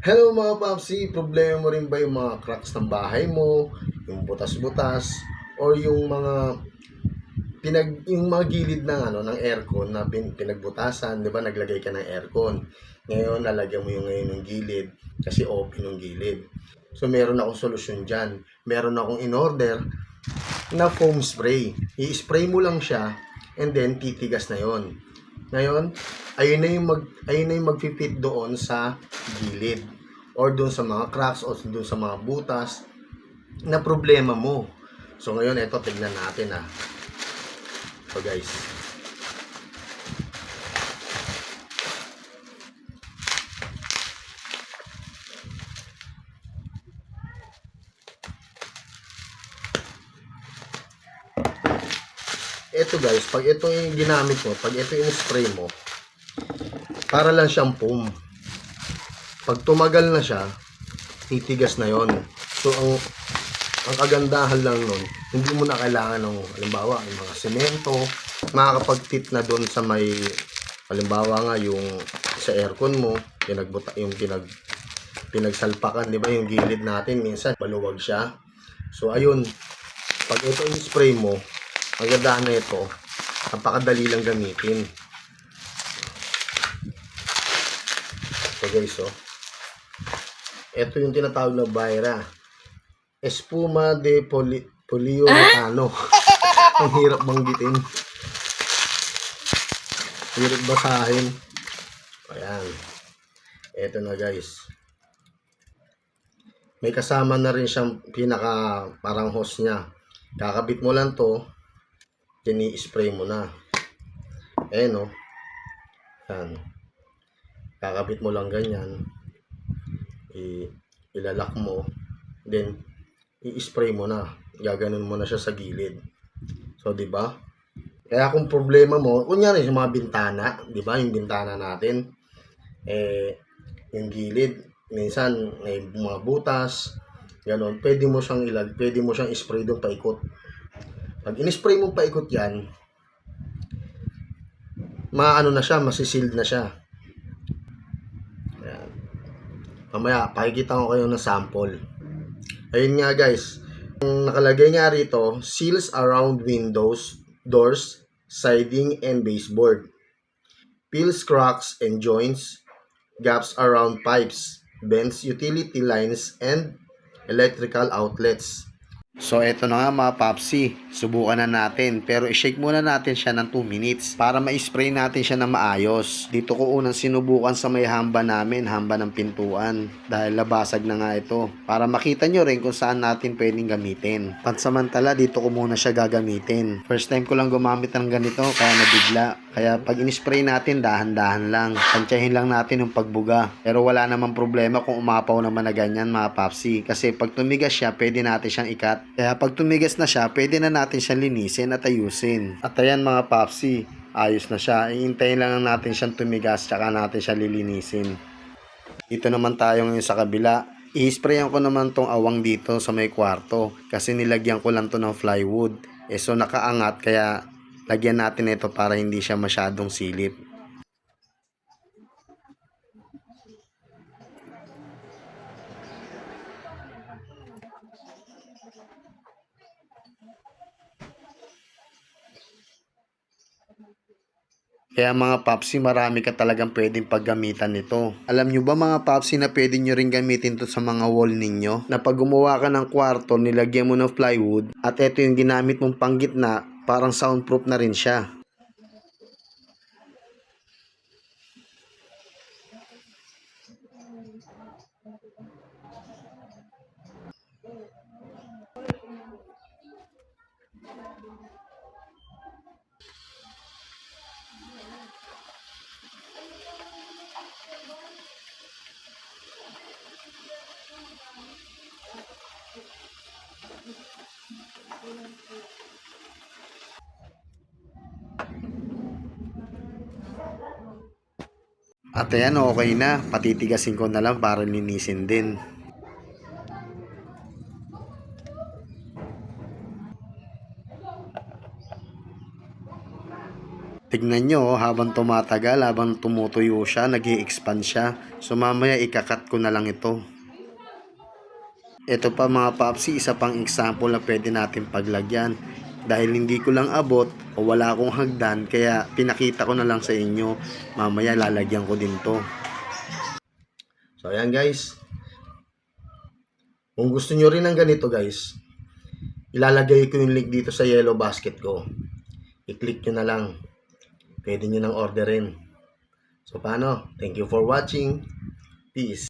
Hello mga papsi, problema mo rin ba yung mga cracks ng bahay mo, yung butas-butas, or yung mga yung mga gilid ng aircon na pinagbutasan, 'di ba? Naglagay ka ng aircon. Ngayon lalagyan mo yung ngayon ng gilid kasi open yung gilid. So meron akong solusyon diyan. Meron akong in-order na foam spray. I-spray mo lang siya and then titigas na 'yon. Ngayon, ayun na yung magfi-fit doon sa gilid or doon sa mga cracks o doon sa mga butas na problema mo. So ngayon, ito tignan natin ah. So guys, ito guys, pag ito yung ginamit mo, pag ito yung spray mo, para lang siyang foam. Pag tumagal na siya, titigas na yon. So ang kagandahan lang nun, hindi mo na kailangan ng halimbawa yung mga semento, makakapag-fit na doon sa may halimbawa nga yung sa aircon mo, pinagsalpakan, di ba yung gilid natin minsan maluwag siya. So ayun, pag ito yung spray mo, ang ganda na ito, napakadali lang gamitin. So guys, ito yung tinatawag na Byra Espuma de Poliuretano. Ang hirap banggitin, hirap basahin. Ayan, ito na guys, may kasama na rin siyang pinaka parang hose nya. Kakabit mo lang to, i-spray mo na. Ayan o. Yan. Kakabit mo lang ganyan. Ilalak mo. Then, i-spray mo na. Gaganon mo na siya sa gilid. So, di ba? Kaya kung problema mo, kunyari yung mga bintana, di ba? Yung bintana natin, yung gilid, minsan may mga butas, ganon. Pwede mo siyang spray doon paikot. Pag in-spray mo paikot yan, maano na siya, masisild na siya. Ayan. Mamaya, pakikita ko kayo ng sample. Ayun nga guys, ang nakalagay nga rito, seals around windows, doors, siding, and baseboard. Peels cracks and joints, gaps around pipes, bends utility lines, and electrical outlets. So eto na nga mga papsi, subukan na natin, pero i-shake muna natin siya ng 2 minutes para ma-spray natin siya na maayos. Dito ko unang sinubukan sa may hamba namin, hamba ng pintuan, dahil labasag na nga ito, para makita nyo rin kung saan natin pwedeng gamitin. Pansamantala dito ko muna siya gagamitin. First time ko lang gumamit ng ganito kaya nabigla. Kaya pag in-spray natin, dahan-dahan lang. Tansyahin lang natin yung pagbuga. Pero wala namang problema kung umapaw naman na ganyan mga papsi. Kasi pag tumigas siya, pwede natin siyang ikat. Kaya pag tumigas na siya, pwede na natin siyang linisin at ayusin. At ayan mga papsi, ayos na siya. Iintayin lang natin siyang tumigas, tsaka natin siya lilinisin. Dito naman tayo ngayon sa kabila. I-sprayan ko naman tong awang dito sa may kwarto. Kasi nilagyan ko lang to ng plywood. So nakaangat, kaya lagyan natin ito para hindi siya masyadong silip. Kaya mga papsi, marami ka talagang pwedeng paggamitan nito. Alam nyo ba mga papsi na pwede nyo rin gamitin to sa mga wall ninyo? Na pag gumawa ka ng kwarto, nilagyan mo ng plywood at ito yung ginamit mong panggitna, parang soundproof na rin siya. At ayan, okay na. Patitigasin ko na lang para linisin din. Tignan nyo, habang tumatagal, habang tumutuyo siya, nag-i-expand siya. So mamaya ikakat ko na lang ito. Ito pa mga papsi, isa pang example na pwede natin paglagyan. Dahil hindi ko lang abot o wala akong hagdan, kaya pinakita ko na lang sa inyo. Mamaya lalagyan ko din to. So ayan guys. Kung gusto nyo rin ng ganito guys, ilalagay ko yung link dito sa yellow basket ko. I-click nyo na lang. Pwede nyo nang orderin. So paano? Thank you for watching. Peace.